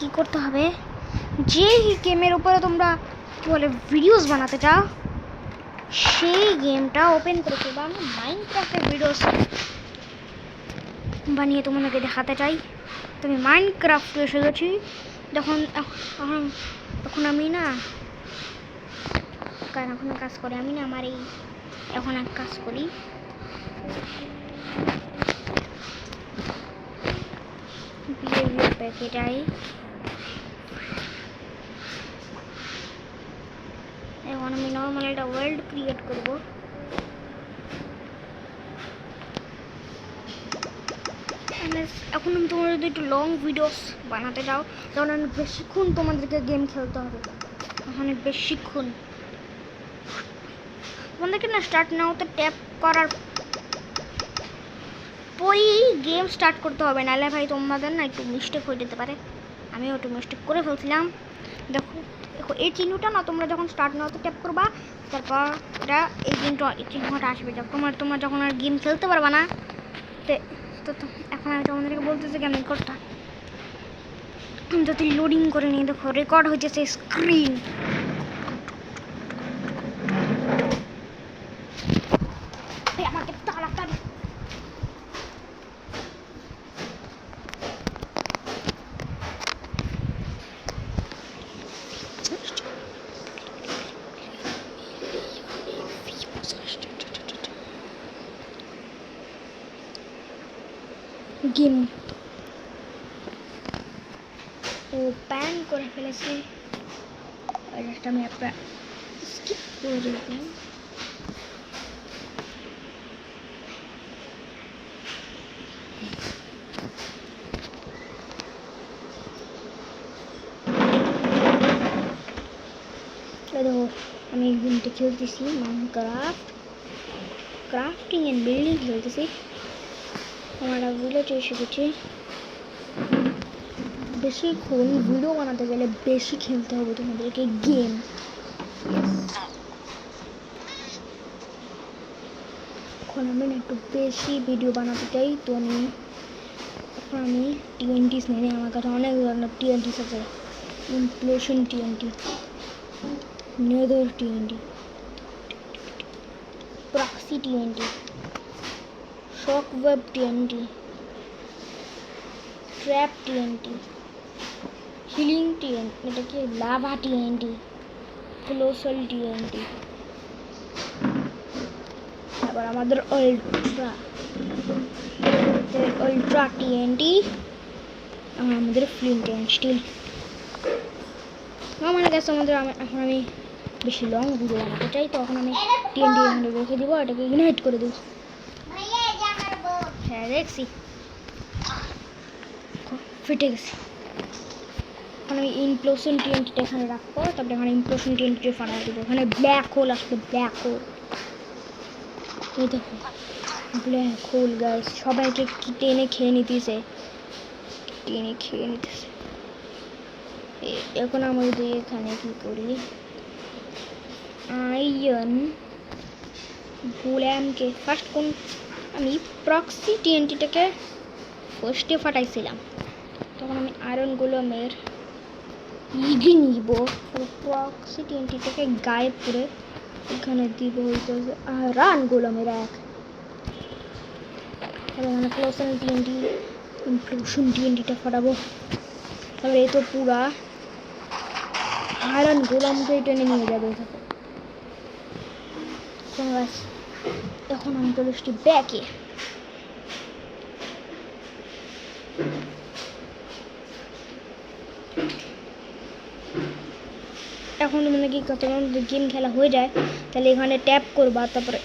কি করতে হবে, যে গেমের উপরে তোমরা কি বলে ভিডিওস বানাতে চাও সেই গেমটা ওপেন করে দেবো। আমি মাইনক্রাফটের ভিডিওস বানিয়ে তোমাদেরকে দেখাতে চাই। তুমি মাইনক্রাফটে এসে গেছি। এখন আমি না এখন কাজ করি, আমি না আমার এই এখন এক কাজ করি। প্যাকেটাই এখন আমি নর্মাল একটা ওয়ার্ল্ড ক্রিয়েট করব। এখন তোমরা যদি একটু লং ভিডিওস বানাতে চাও তখন অনেক বেশিক্ষণ তোমাদেরকে গেম খেলতে হবে, অনেক বেশিক্ষণ। তোমাদেরকে না স্টার্ট নাওতে ট্যাপ করার পরেই গেম স্টার্ট করতে হবে, নাহলে ভাই তোমাদের না একটু মিস্টেক হয়ে যেতে পারে। আমিও একটু মিস্টেক করে ফেলছিলাম। দেখো এই চিহ্নটা না তোমরা যখন স্টার্ট নাওতে ট্যাপ করবা তারপর এটা এই চিহ্নটা আসবে। তোমরা যখন আর গেম খেলতে পারবা না তো এখন আমি তোমাদেরকে বলতেছি কেমন করতে। যদি লোডিং করে নিই, দেখো রেকর্ড হইতেছে স্ক্রিন। আমাকে তাড়াতাড়ি গেম ওপেন করে ফেলেছি। আমি একটা স্কিপ করে দিলাম। দেখো আমি এই গেমটা খেলতেছি, মাইনক্রাফট ক্রাফটিং এন্ড বিল্ডিং খেলতেছি। আমার ভিলেজে এসে গেছি। বেশিক্ষণ ভিডিও বানাতে গেলে বেশি খেলতে হবে তোমাদেরকে গেম। এখন আমি না একটু বেশি ভিডিও বানাতে চাই, তো আমি টিএনটিস নিয়ে আমার কাছে অনেক ধরনের টিএনটিস আছে। Implosion TNT, nether TNT, proxy TNT, shock wave TNT, trap TNT, healing TNT, এটা কি লাভা টিএনটি, কোলোসাল টিএনটি, আবার আমাদের আলট্রা টিএনটি, আমাদের ফ্লিন্ট অ্যান্ড স্টিল। আমার কাছে এখন আমি বেশি লং ভিডিও বানাতে চাই, তো এখন আমি টিএনটি এখানে রেখে দিব, এটাকে ইগনাইট করে দেব। হ্যাঁ দেখছি ফেটে গেছে। এখন আমি ইমপ্লোশন টিএনটিটা এখানে রাখবো, তারপরে এখানে ইমপ্লোশন টিএনটিটা ফাটাই দেবো। এখানে ব্ল্যাক হোল আসবে, ব্ল্যাক হোল। এই দেখো ব্ল্যাক হোল গাইস, সবাইকে টেনে খেয়ে নিতেছে। এখন আমি যদি এখানে কি করি, আয়রন গোলামকে আমি প্রক্সি টিএনটিটাকে ফার্স্টে ফাটাইছিলাম, তখন আমি আয়রন গোলামের ইগে নিব, প্রক্সি টিএনটিটাকে গায়েব করে এখানে দিব হইতেছে আয়রন গোলামের এক। এখানে ক্লোশন টিএনটি, ইমপ্লোশন টিএনটিটা ফাটাবো। তারপরে এই তো পুরা আয়রন গোলামকে টেনে নিয়ে যাবে। এখন আমি চলে এসছি ব্যাকে। এখন মানে কি কত গেম খেলা হয়ে যায় তাহলে এখানে ট্যাপ করবা, তারপরে